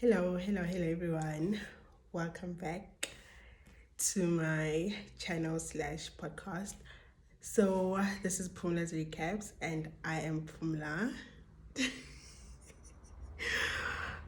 Hello everyone. Welcome back to my channel slash podcast. So this is Pumla's Recaps and I am Pumla.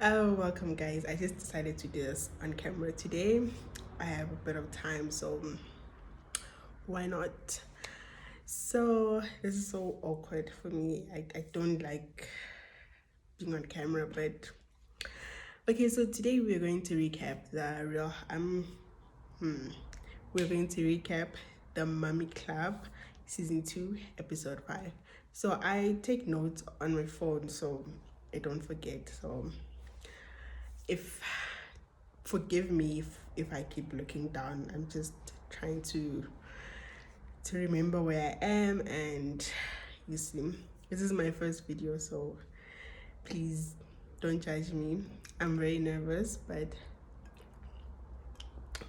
Oh, welcome guys. I just decided to do this on camera today. I have a bit of time, so why not? So this is so awkward for me. I don't like being on camera, but okay, so today we're going to recap the real we're going to recap the Mummy Club season 2 episode 5. So I take notes on my phone so I don't forget. So if forgive me if I keep looking down. I'm just trying to remember where I am, and you see, this is my first video, so please don't judge me. I'm very nervous, but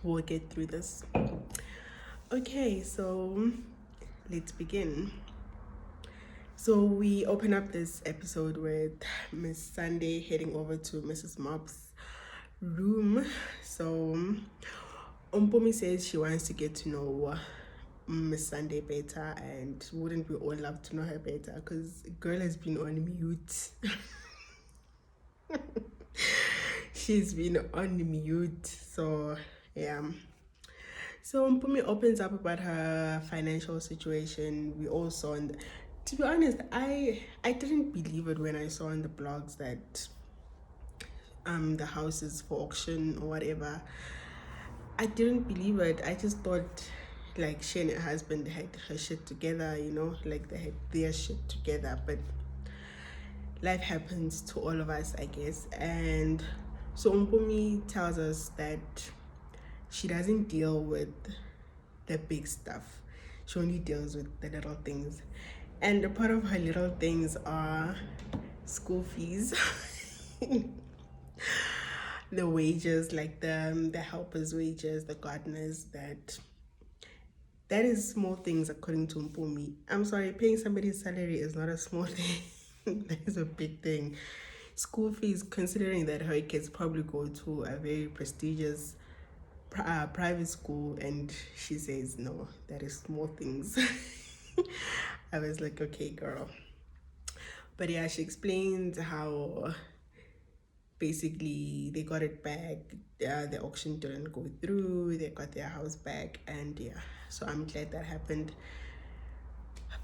we'll get through this. Okay, so let's begin. So we open up this episode with Miss Sunday heading over to Mrs. Mob's room. So Umpomi says she wants to get to know Miss Sunday better, and wouldn't we all love to know her better? Because girl has been on mute. She's been on mute. So yeah. So Mpumi opens up about her financial situation. We all saw, and to be honest, I didn't believe it when I saw on the blogs that the house is for auction or whatever. I didn't believe it. I just thought like she and her husband had her shit together, like they had their shit together. But life happens to all of us, I guess. And so Mpumi tells us that she doesn't deal with the big stuff. She only deals with the little things. And a part of her little things are school fees, the wages, like the helpers' wages, the gardeners, that is small things according to Mpumi. I'm sorry, paying somebody's salary is not a small thing. That is a big thing. School fees, considering that her kids probably go to a very prestigious private school, and she says no, that is small things. I was like, okay girl. But yeah, she explains how basically they got it back, the auction didn't go through, they got their house back, and yeah, so I'm glad that happened.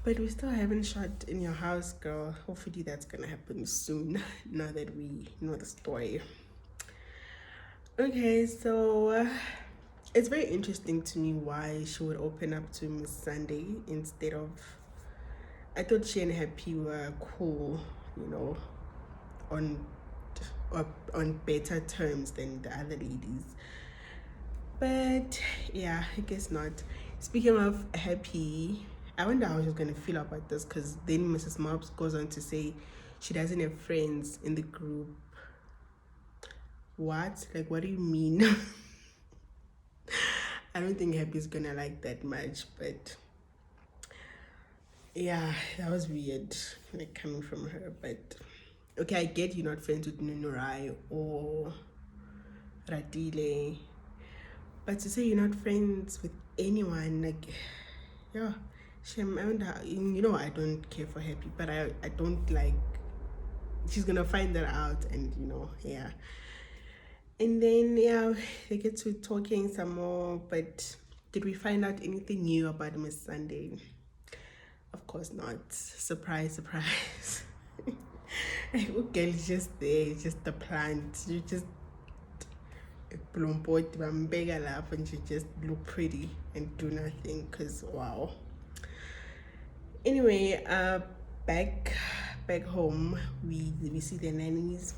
But we still haven't shot in your house, girl. Hopefully that's gonna happen soon, now that we know the story. Okay, so it's very interesting to me why she would open up to Miss Sunday instead of... I thought she and Happy were cool, on better terms than the other ladies. But yeah, I guess not. Speaking of Happy, I wonder how she's gonna feel about this, because then Mrs. Mobs goes on to say she doesn't have friends in the group. What? Like, what do you mean? I don't think Happy's gonna like that much, but yeah, that was weird, like coming from her. But okay, I get you're not friends with Nunurai or Radile, but to say you're not friends with anyone, like, yeah, shame. I wonder, I don't care for Happy, but I don't like... she's gonna find that out, and yeah. And then yeah, they get to talking some more. But did we find out anything new about Miss Sunday? Of course not. Surprise, surprise. Girl is just there, just the plant. You just and you just look pretty and do nothing, because wow. Anyway, back home, we see the nannies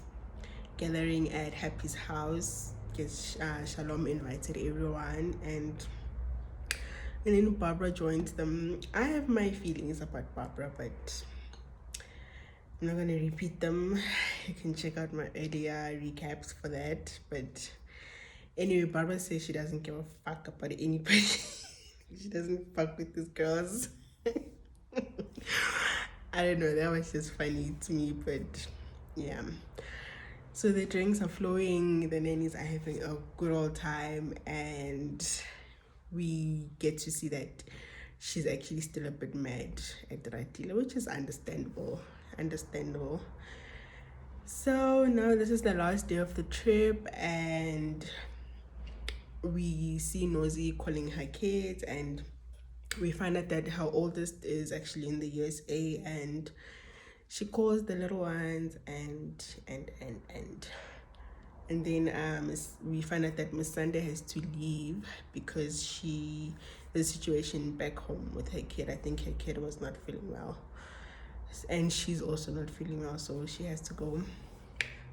gathering at Happy's house, because Shalom invited everyone, and then Barbara joins them. I have my feelings about Barbara, but I'm not gonna repeat them. You can check out my earlier recaps for that. But anyway, Barbara says she doesn't give a fuck about anybody. She doesn't fuck with these girls. I don't know, that was just funny to me, but yeah. So the drinks are flowing, the nannies are having a good old time, and we get to see that she's actually still a bit mad at Ratila, which is understandable. So now this is the last day of the trip, and we see Nosy calling her kids, and we find out that her oldest is actually in the USA, and she calls the little ones, and then we find out that Miss Sunday has to leave because the situation back home with her kid. I think her kid was not feeling well, and she's also not feeling well, so she has to go.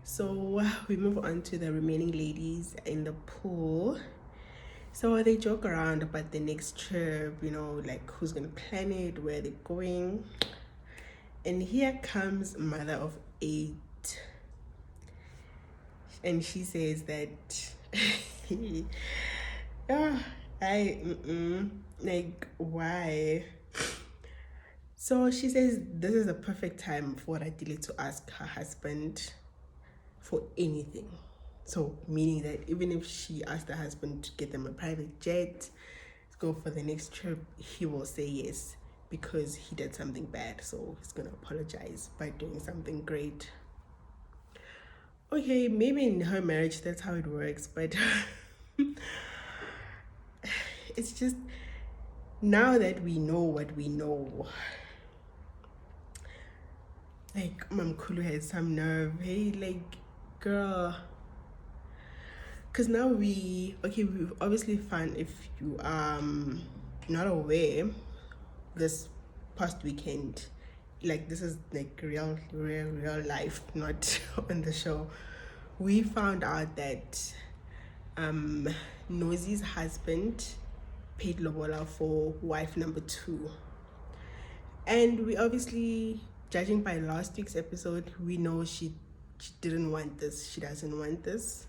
So we move on to the remaining ladies in the pool. So they joke around about the next trip, like who's gonna plan it, where they're going. And here comes mother of 8, and she says that like, why? So she says this is a perfect time for Radile to ask her husband for anything. So meaning that even if she asked her husband to get them a private jet to go for the next trip, he will say yes because he did something bad. So he's gonna apologize by doing something great. Okay, maybe in her marriage that's how it works, but it's just now that we know what we know, like Mamkulu has some nerve. Hey, like, girl, because now we've obviously found, if you are not aware, this past weekend, like this is like real life, not on the show, we found out that Nosy's husband paid lobola for wife number 2, and we obviously, judging by last week's episode, we know she didn't want this. She doesn't want this.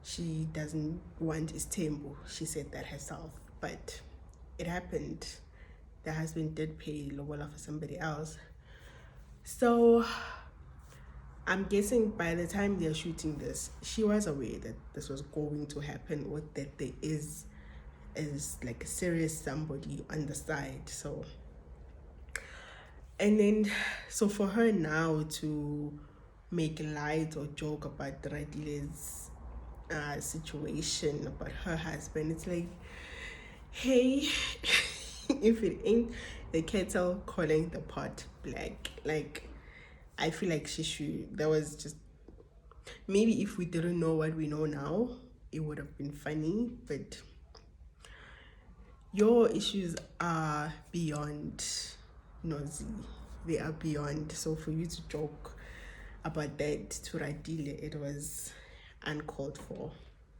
She doesn't want Istembu. She said that herself, but it happened. The husband did pay lobola for somebody else. So I'm guessing by the time they're shooting this, she was aware that this was going to happen, or that there is like a serious somebody on the side. So, and then, so for her now to make light or joke about Radile's situation about her husband, it's like, hey, if it ain't the kettle calling the pot black, like, I feel like she should, that was just, maybe if we didn't know what we know now, it would have been funny, but your issues are beyond Nosy. They are beyond. So for you to joke about that to Radile, it was uncalled for.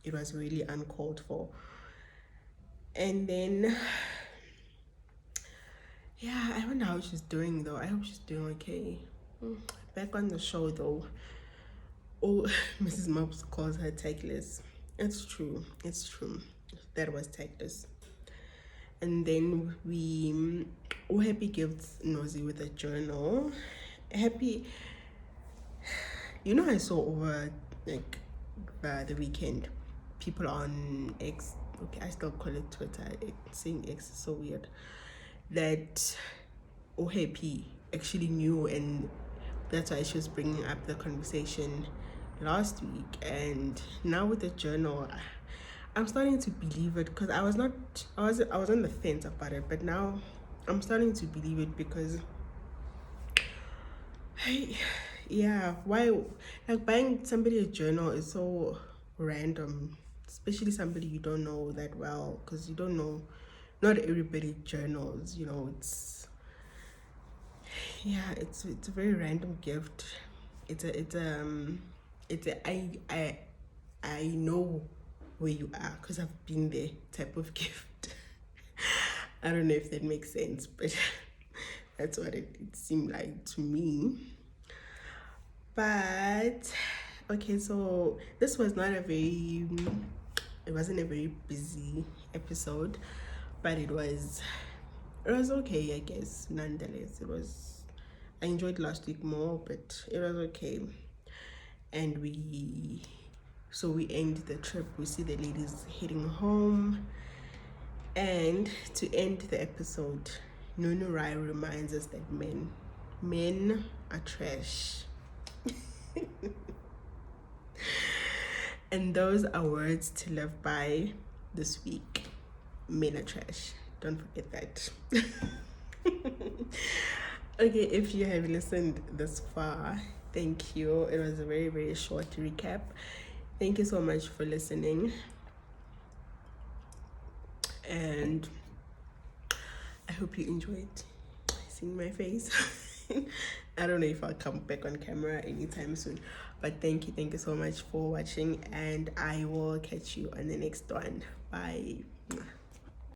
It was really uncalled for. And then, yeah, I wonder how she's doing though. I hope she's doing okay. Back on the show though, Mrs. Mops calls her tactless. It's true. That was tactless. And then Happy gives Nosy with a journal. Happy, I saw over like the weekend, people on X, okay, I still call it Twitter, saying X is so weird, that Happy actually knew, and that's why she was bringing up the conversation last week. And now with the journal, I'm starting to believe it, because I was on the fence about it, but now I'm starting to believe it, because why, like, buying somebody a journal is so random, especially somebody you don't know that well, because you don't know, not everybody journals, it's a very random gift. I know where you are because I've been there type of gift. I don't know if that makes sense, but that's what it seemed like to me. But okay, so this was not it wasn't a very busy episode, but it was okay, I guess. Nonetheless, I enjoyed last week more, but it was okay. and we end the trip. We see the ladies heading home, and to end the episode, Nunu Rai reminds us that men are trash. And those are words to live by this week. Men are trash. Don't forget that. Okay, if you have listened this far, thank you. It was a very, very short recap. Thank you so much for listening. And I hope you enjoyed seeing my face. I don't know if I'll come back on camera anytime soon, but thank you so much for watching, and I will catch you on the next one. Bye.